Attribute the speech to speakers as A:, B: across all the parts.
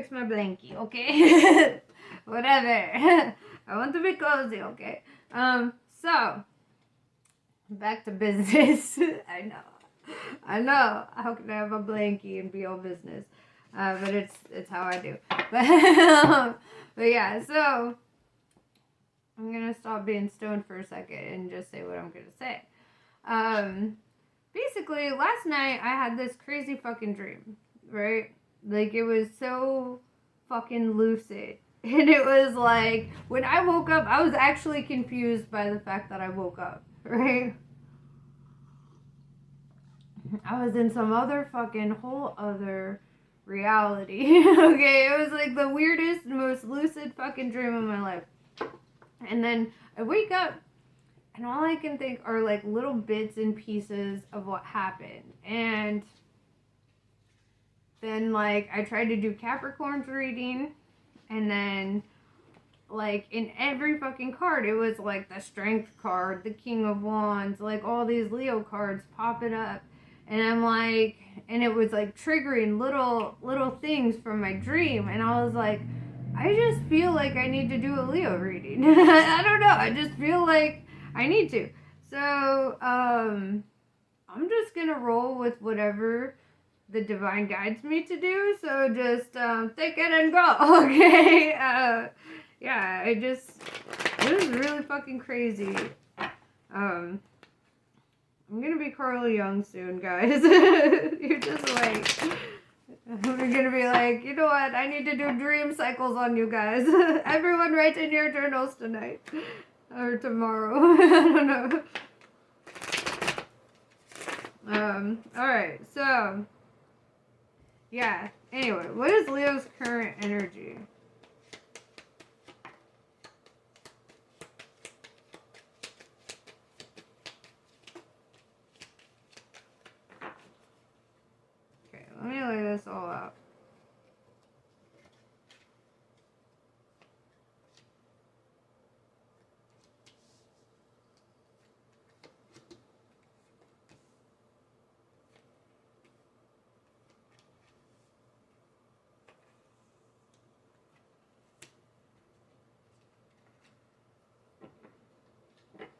A: fix my blankie, okay? Whatever. I want to be cozy, okay? So back to business. I know. How can I have a blankie and be all business? But it's how I do. But yeah, so I'm gonna stop being stoned for a second and just say what I'm gonna say. Basically, last night I had this crazy fucking dream, right? Like, it was so fucking lucid. And it was like, when I woke up, I was actually confused by the fact that I woke up, right? I was in some other fucking whole other reality. Okay, it was like the weirdest, most lucid fucking dream of my life. And then I wake up, and all I can think are like little bits and pieces of what happened. And then, like, I tried to do Capricorn's reading, and then, like, in every fucking card, it was like the Strength card, the King of Wands, like all these Leo cards popping up. And I'm like, and it was like triggering little things from my dream. And I was like, I just feel like I need to do a Leo reading. I don't know. I just feel like I need to. So, I'm just gonna roll with whatever the divine guides me to do. So just take it and go. Okay. Yeah, it was really fucking crazy. I'm gonna be Carl Jung soon, guys. You're just like, we're gonna be like, you know what? I need to do dream cycles on you guys. Everyone write in your journals tonight or tomorrow. I don't know. Alright, so yeah, anyway, what is Leo's current energy? Okay, let me lay this all out.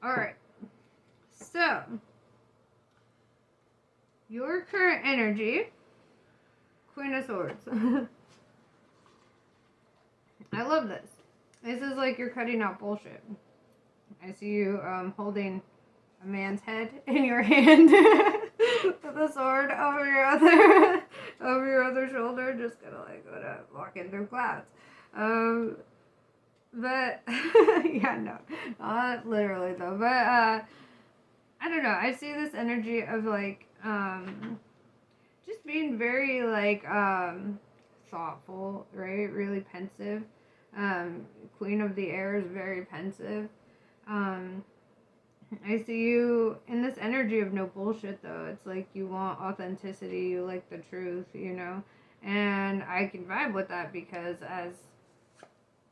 A: Alright, so your current energy, Queen of Swords. I love this. This is like you're cutting out bullshit. I see you holding a man's head in your hand with a sword over your other shoulder, just gonna like walking through clouds. But yeah, no, not literally though. But I don't know. I see this energy of like just being very like thoughtful, right? Really pensive. Queen of the Air is very pensive. I see you in this energy of no bullshit though. It's like you want authenticity, you like the truth, you know? And I can vibe with that because as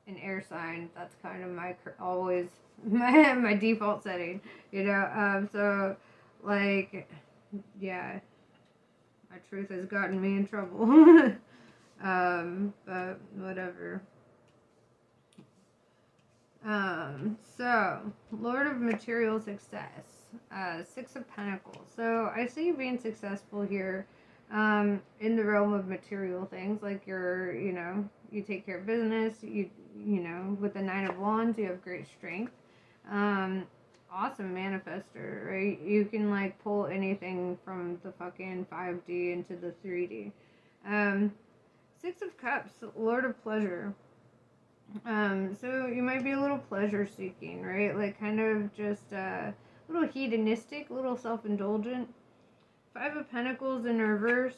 A: an air sign, that's kind of my always my default setting, you know? So like, yeah, my truth has gotten me in trouble. But whatever. So, Lord of Material Success, 6 of Pentacles. So, I see you being successful here, in the realm of material things, like you know, you take care of business, you know, with the 9 of Wands, you have great strength. Awesome manifester, right? You can, like, pull anything from the fucking 5D into the 3D. 6 of Cups, Lord of Pleasure. So you might be a little pleasure seeking, right? Like kind of just a little hedonistic, a little self-indulgent. 5 of Pentacles in reverse.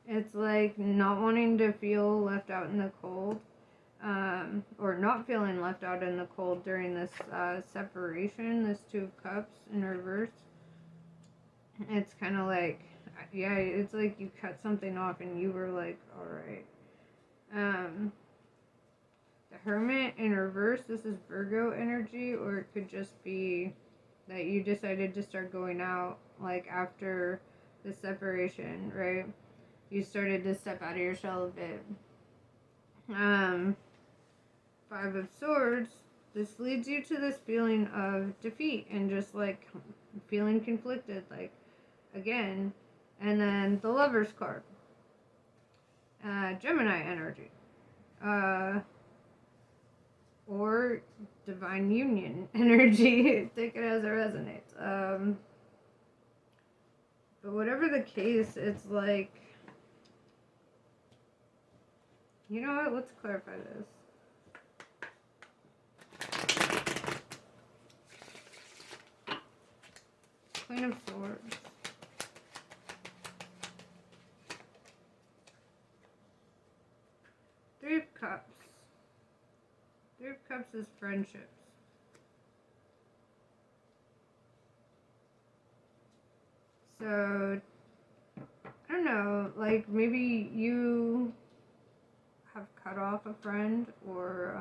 A: It's like not wanting to feel left out in the cold. Or not feeling left out in the cold during this separation, this 2 of Cups in reverse. It's kind of like, yeah, it's like you cut something off and you were like, alright. The Hermit in reverse, this is Virgo energy, or it could just be that you decided to start going out, like, after the separation, right? You started to step out of your shell a bit. Um, Five of Swords. This leads you to this feeling of defeat and just like feeling conflicted, like again. And then the Lover's card. Gemini energy. Or Divine Union energy. Take it as it resonates. But whatever the case, it's like, you know what? Let's clarify this. Queen of Swords. Three of Cups. Three of Cups is friendships. So, I don't know, like maybe you have cut off a friend or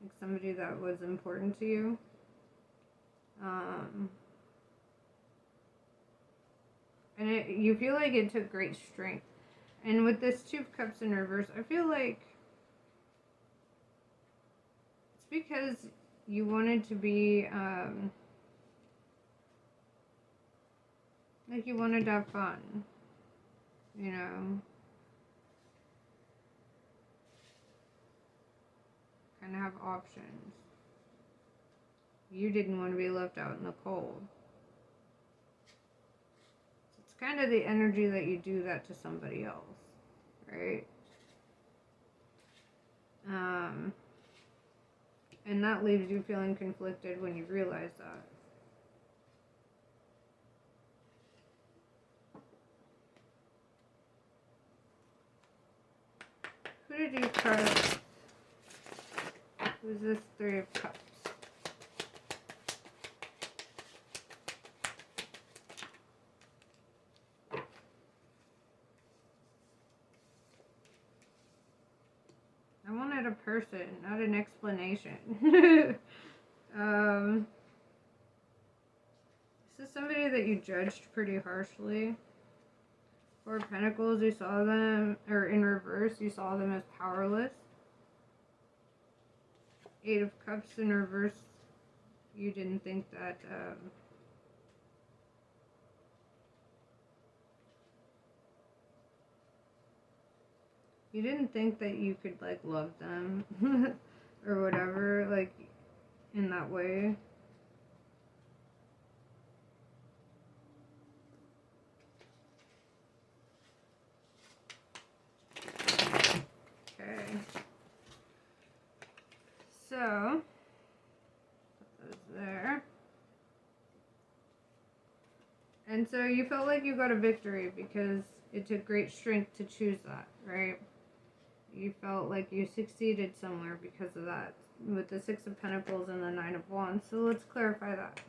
A: like somebody that was important to you. And you feel like it took great strength. And with this Two of Cups in reverse, I feel like it's because you wanted to be, like you wanted to have fun, you know, kind of have options. You didn't want to be left out in the cold. It's kind of the energy that you do that to somebody else, right? And that leaves you feeling conflicted when you realize that. Who did you cut? Who's this Three of Cups? I wanted a person, not an explanation. This is somebody that you judged pretty harshly. Four of Pentacles, you saw them, or in reverse, you saw them as powerless. Eight of Cups in reverse, you didn't think that, you didn't think that you could, like, love them, or whatever, like, in that way. Okay. So, put those there. And so you felt like you got a victory because it took great strength to choose that, right? You felt like you succeeded somewhere because of that, with the Six of Pentacles and the Nine of Wands. So let's clarify that.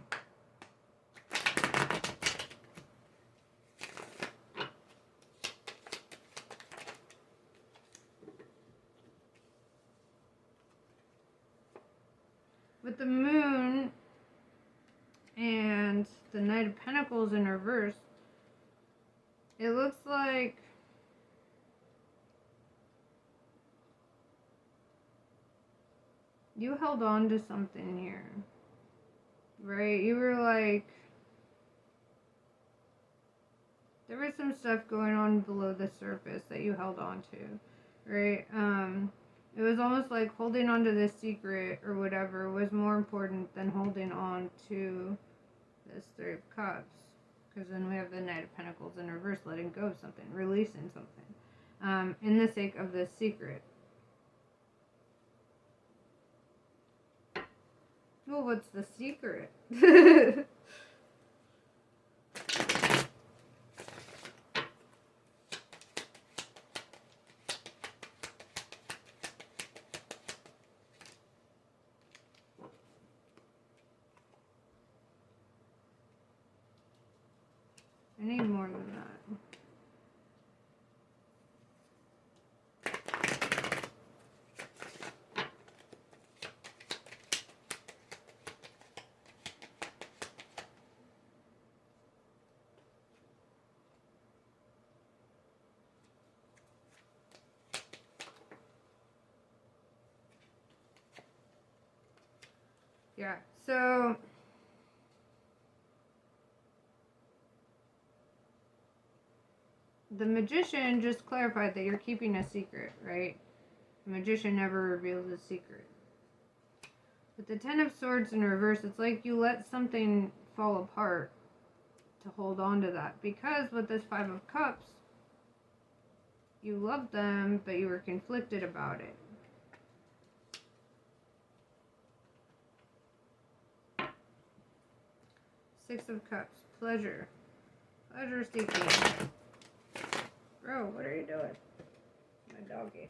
A: With the Moon and the Knight of Pentacles in reverse, it looks like you held on to something here, right? You were like, there was some stuff going on below the surface that you held on to, right? It was almost like holding on to this secret or whatever was more important than holding on to this Three of Cups. Because then we have the Knight of Pentacles in reverse, letting go of something, releasing something, in the sake of this secret. Well, what's the secret? I need more than that. Yeah, so the magician just clarified that you're keeping a secret, right? The magician never reveals a secret. With the Ten of Swords in reverse, it's like you let something fall apart to hold on to that. Because with this Five of Cups, you loved them, but you were conflicted about it. Six of Cups, pleasure. Pleasure seeking. Bro, what are you doing? My doggy.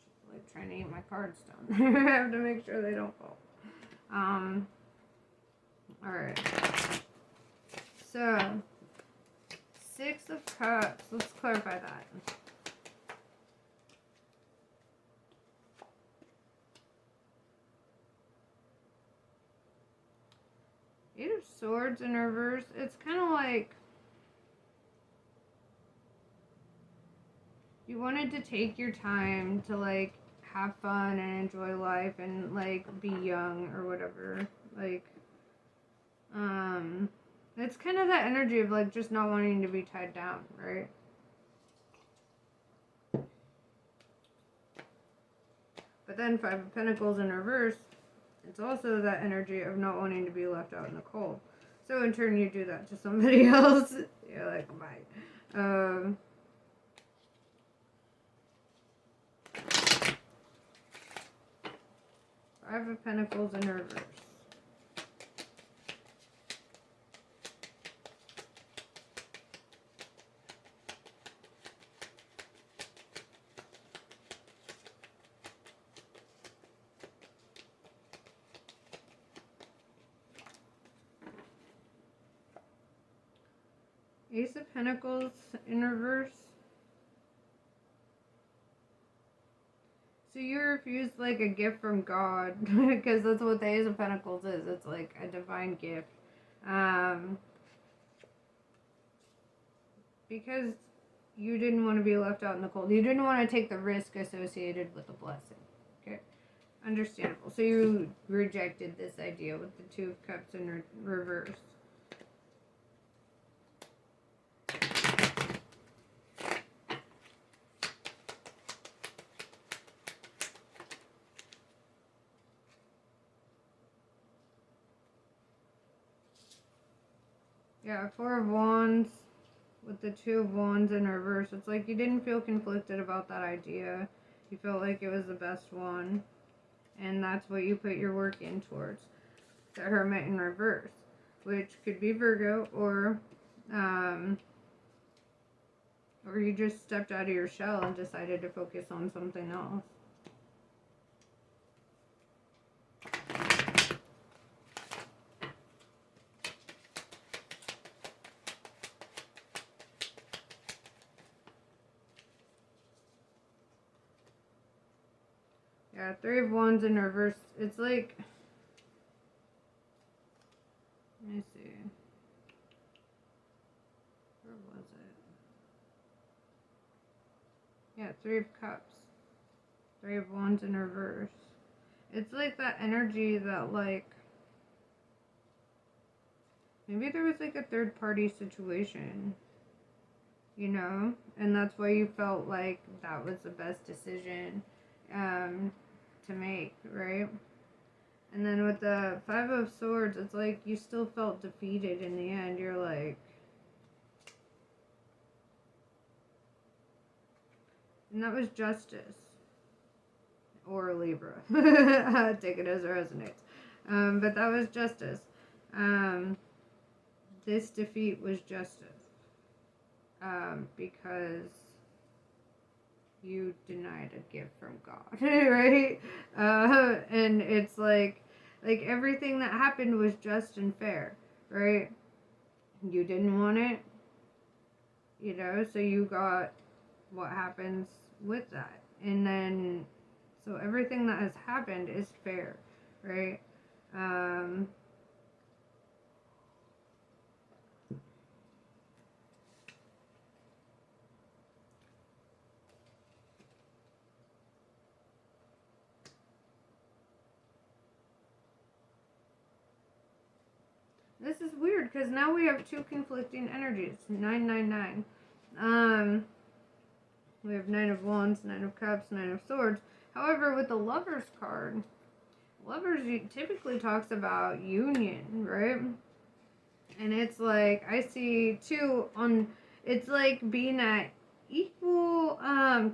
A: She's like trying to eat my cards down. I have to make sure they don't fall. Alright. So, Six of Cups. Let's clarify that. Eight of Swords in reverse. It's kind of like you wanted to take your time to like have fun and enjoy life and like be young or whatever. Like, it's kind of that energy of like just not wanting to be tied down, right? But then Five of Pentacles in reverse, it's also that energy of not wanting to be left out in the cold. So in turn, you do that to somebody else. You're like, bye. Five of Pentacles in reverse. Ace of Pentacles in reverse. So you refused like a gift from God because that's what the Ace of Pentacles is. It's like a divine gift. Because you didn't want to be left out in the cold. You didn't want to take the risk associated with the blessing. Okay? Understandable. So you rejected this idea with the Two of Cups in reverse. Yeah, Four of Wands with the Two of Wands in reverse. It's like you didn't feel conflicted about that idea. You felt like it was the best one. And that's what you put your work in towards. The Hermit in reverse. Which could be Virgo or you just stepped out of your shell and decided to focus on something else. Yeah, Three of Wands in reverse. It's like, let me see. Where was it? Yeah, Three of Cups. Three of Wands in reverse. It's like that energy that like, maybe there was like a third party situation, you know? And that's why you felt like that was the best decision to make, right? And then with the Five of Swords, it's like you still felt defeated in the end. You're like, and that was Justice. Or Libra. Take it as it resonates. But that was Justice. This defeat was justice. Because you denied a gift from God, right? And it's like everything that happened was just and fair, right? You didn't want it, you know, so you got what happens with that. And then, so everything that has happened is fair, right? This is weird because now we have two conflicting energies. 999. We have Nine of Wands, Nine of Cups, Nine of Swords. However, with the Lovers card, Lovers typically talks about union, right? And it's like, I see two on, it's like being at equal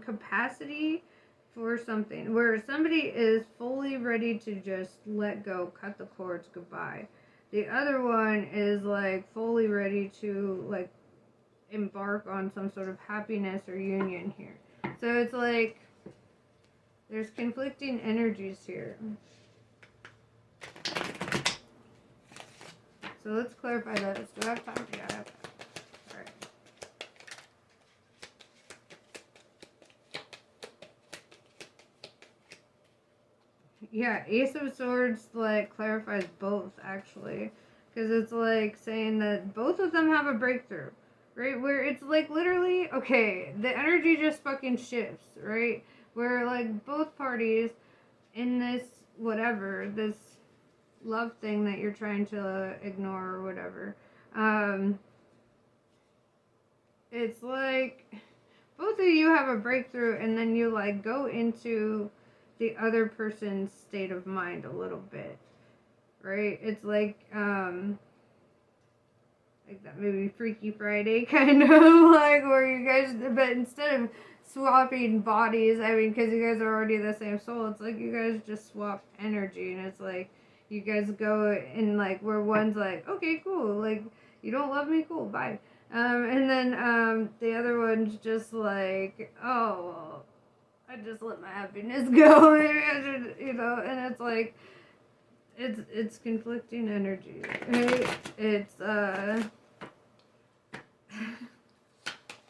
A: capacity for something, where somebody is fully ready to just let go, cut the cords, goodbye. The other one is like fully ready to like embark on some sort of happiness or union here. So it's like there's conflicting energies here. So let's clarify those. Do I have time? Yeah, I have time. Alright. Yeah, Ace of Swords like clarifies both actually. Because it's like saying that both of them have a breakthrough. Right? Where it's like literally, okay, the energy just fucking shifts, right? Where like both parties in this whatever, this love thing that you're trying to ignore or whatever, it's like both of you have a breakthrough and then you like go into the other person's state of mind a little bit, right? It's like that movie Freaky Friday kind of like where you guys, but instead of swapping bodies, I mean, because you guys are already the same soul, it's like you guys just swap energy, and it's like you guys go in like where one's like, okay, cool, like you don't love me, cool, bye. And then the other one's just like, oh, well, I just let my happiness go, maybe I should, you know, and it's like, it's conflicting energy, right? It's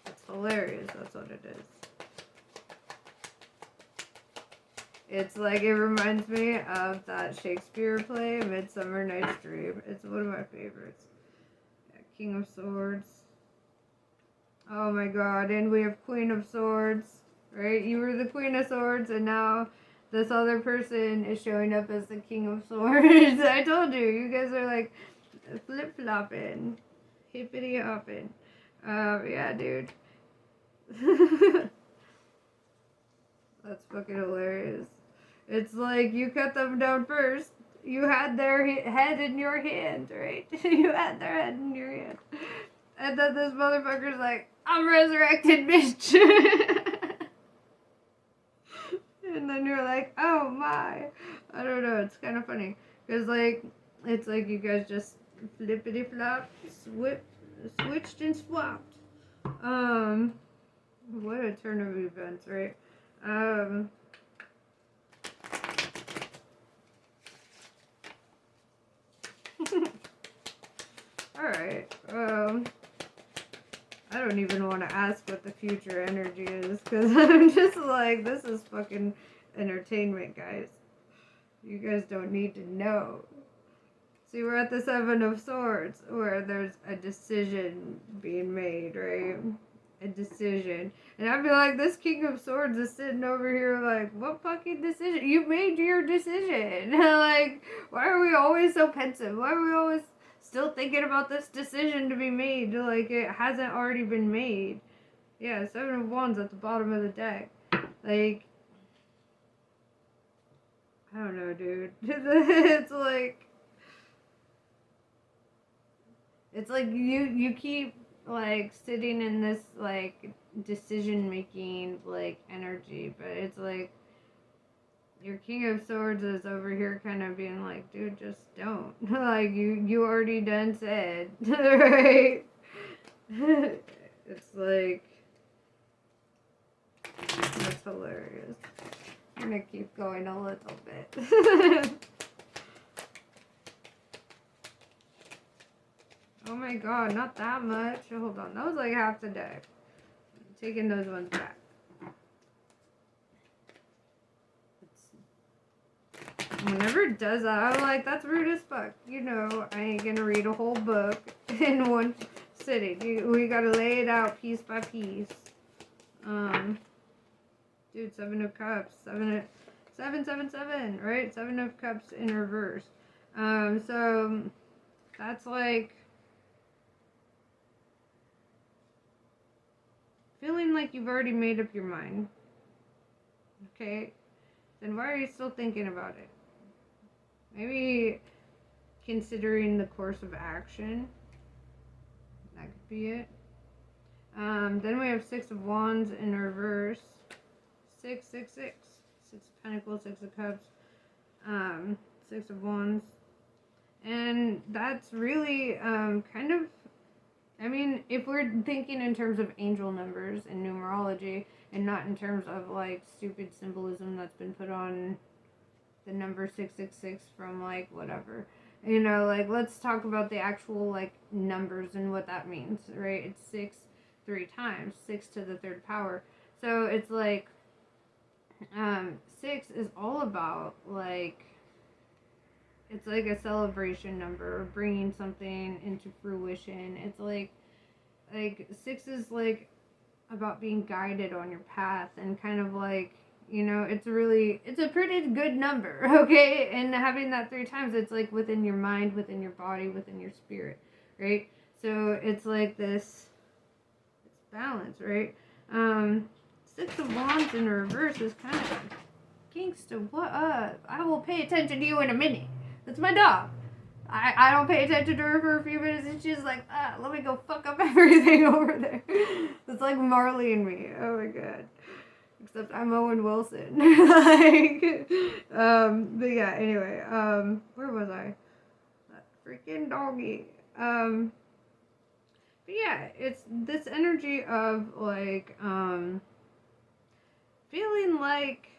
A: it's hilarious, that's what it is. It's like, it reminds me of that Shakespeare play, Midsummer Night's Dream. It's one of my favorites. Yeah, King of Swords. Oh my god, and we have Queen of Swords, right? You were the Queen of Swords, and now this other person is showing up as the King of Swords. I told you, you guys are like flip-flopping, hippity-hopping. Yeah, dude. That's fucking hilarious. It's like you cut them down first. You had their head in your hand, right? You had their head in your hand. And then this motherfucker's like, I'm resurrected, bitch. And then you're like, oh my. I don't know, it's kind of funny. Because, like, it's like you guys just flippity-flop, switched and swapped. What a turn of events, right? Alright, I don't even want to ask what the future energy is, because I'm just like, this is fucking entertainment, guys. You guys don't need to know. See, we're at the Seven of Swords, where there's a decision being made, right? A decision. And I feel like this King of Swords is sitting over here like, what fucking decision? You made your decision. Like, why are we always so pensive? Why are we always still thinking about this decision to be made? Like, it hasn't already been made. Yeah, Seven of Wands at the bottom of the deck. Like, I don't know, dude. It's like you keep like sitting in this like decision making like energy, but it's like your King of Swords is over here kind of being like, dude, just don't. Like you already done said, right? It's like, that's hilarious. I'm gonna keep going a little bit. Oh my god, not that much. Hold on, that was like half the deck. I'm taking those ones back. Whenever it does that, I'm like, that's rude as fuck. You know, I ain't gonna read a whole book in one sitting. We gotta lay it out piece by piece. Dude, Seven of Cups. Seven, 7, right? Seven of Cups in reverse. So That's like feeling like you've already made up your mind. Okay? Then why are you still thinking about it? Maybe considering the course of action. That could be it. Then we have Six of Wands in reverse. 666. Six of Pentacles, Six of Cups. Six of Wands. And that's really kind of, I mean, if we're thinking in terms of angel numbers and numerology and not in terms of like stupid symbolism that's been put on the number 666 from like whatever. You know, like let's talk about the actual like numbers and what that means, right? It's 6 3 times, 6 to the third power. So it's like 6 is all about like, it's like a celebration number, bringing something into fruition. It's like 6 is like about being guided on your path and kind of like, you know, it's a pretty good number, okay? And having that 3 times, it's like within your mind, within your body, within your spirit, right? So it's like this, it's balance, right? Six of Wands in reverse is kind of gangsta. What up? I will pay attention to you in a minute. That's my dog. I don't pay attention to her for a few minutes and she's like, let me go fuck up everything over there. It's like Marley and me. Oh my god. Except I'm Owen Wilson. Like, but yeah, anyway, where was I? That freaking doggy. But yeah, it's this energy of like, feeling like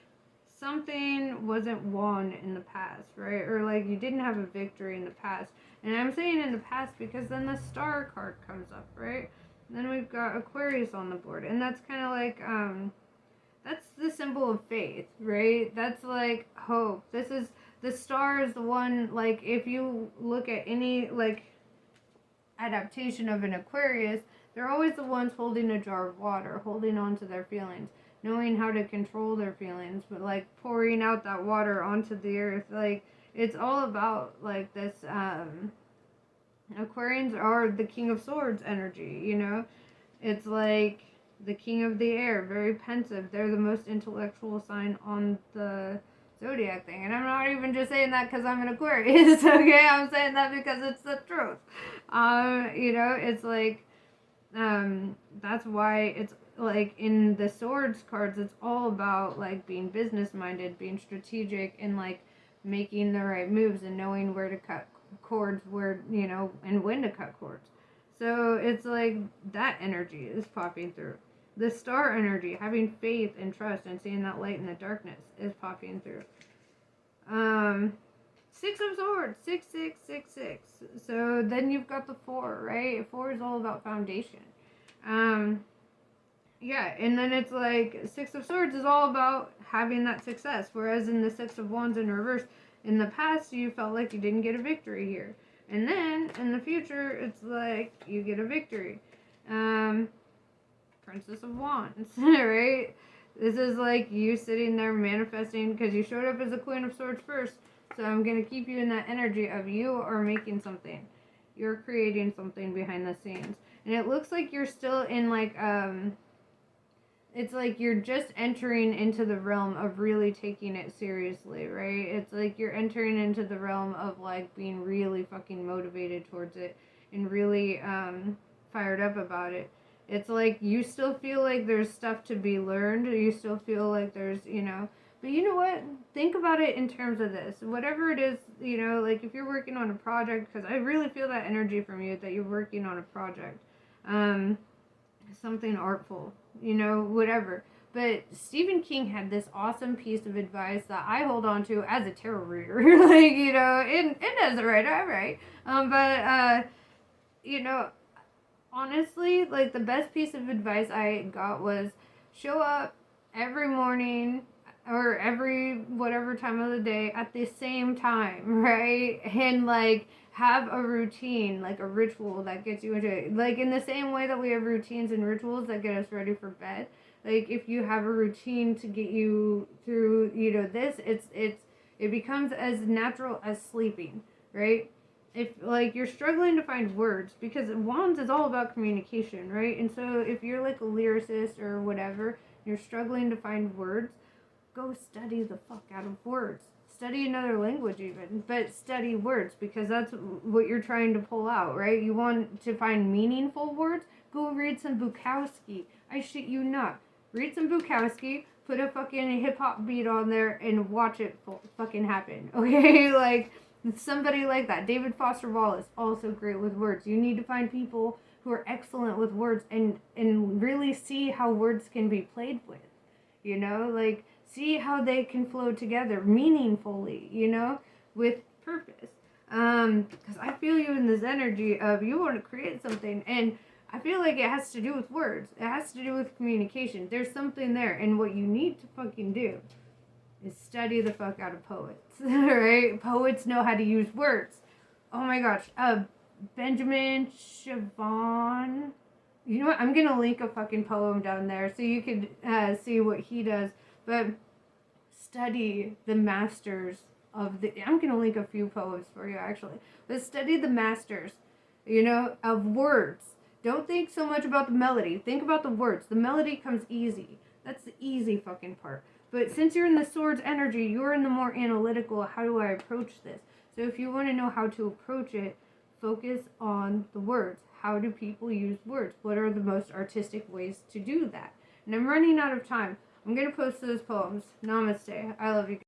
A: something wasn't won in the past, right? Or like you didn't have a victory in the past. And I'm saying in the past because then the star card comes up, right? And then we've got Aquarius on the board. And that's kind of like, that's the symbol of faith, right? That's like hope. This is, the star is the one, like if you look at any like adaptation of an Aquarius, they're always the ones holding a jar of water, holding on to their feelings, knowing how to control their feelings, but like pouring out that water onto the earth. Like it's all about like this, Aquarians are the King of Swords energy, you know? It's like the King of the Air, very pensive. They're the most intellectual sign on the zodiac thing. And I'm not even just saying that because I'm an Aquarius, okay? I'm saying that because it's the truth. You know, it's like, that's why it's like in the swords cards, it's all about like being business minded, being strategic, and like making the right moves and knowing where to cut cords, where, you know, and when to cut cords. So it's like that energy is popping through. The star energy, having faith and trust and seeing that light in the darkness, is popping through. Six of Swords, 6666. So then you've got the 4, right? 4 is all about foundation. Yeah, and then it's like Six of Swords is all about having that success. Whereas in the Six of Wands in reverse, in the past you felt like you didn't get a victory here. And then in the future, it's like you get a victory. Princess of Wands, right? This is like you sitting there manifesting because you showed up as a Queen of Swords first. So I'm going to keep you in that energy of you are making something. You're creating something behind the scenes. And it looks like you're still in like, it's like you're just entering into the realm of really taking it seriously, right? It's like you're entering into the realm of like being really fucking motivated towards it and really fired up about it. It's like you still feel like there's stuff to be learned. You still feel like there's, you know, but you know what? Think about it in terms of this. Whatever it is, you know, like if you're working on a project, because I really feel that energy from you that you're working on a project. Something artful, you know, whatever. But Stephen King had this awesome piece of advice that I hold on to as a tarot reader. Like, you know, and as a writer, I write. But, you know, honestly, like the best piece of advice I got was show up every morning or every whatever time of the day at the same time, right? And like have a routine, like a ritual that gets you into it. Like in the same way that we have routines and rituals that get us ready for bed. Like if you have a routine to get you through, you know, this, it becomes as natural as sleeping, right? if like you're struggling to find words, because wands is all about communication, right? And so if you're like a lyricist or whatever, you're struggling to find words, go study the fuck out of words. Study another language even, but study words, because that's what you're trying to pull out, right? You want to find meaningful words? Go read some Bukowski. I shit you not. Read some Bukowski, put a fucking hip hop beat on there, and watch it fucking happen. Okay, like somebody like that. David Foster Wallace, also great with words. You need to find people who are excellent with words, and really see how words can be played with. You know, like see how they can flow together meaningfully, you know, with purpose. Because I feel you in this energy of you want to create something, and I feel like it has to do with words. It has to do with communication. There's something there, and what you need to fucking do is study the fuck out of poets, right? Poets know how to use words. Oh my gosh, Benjamin Chavon. You know what? I'm gonna link a fucking poem down there so you could see what he does. But study the masters of the. I'm gonna link a few poems for you actually. But study the masters, you know, of words. Don't think so much about the melody. Think about the words. The melody comes easy. That's the easy fucking part. But since you're in the sword's energy, you're in the more analytical. How do I approach this? So if you want to know how to approach it, focus on the words. How do people use words? What are the most artistic ways to do that? And I'm running out of time. I'm going to post those poems. Namaste. I love you.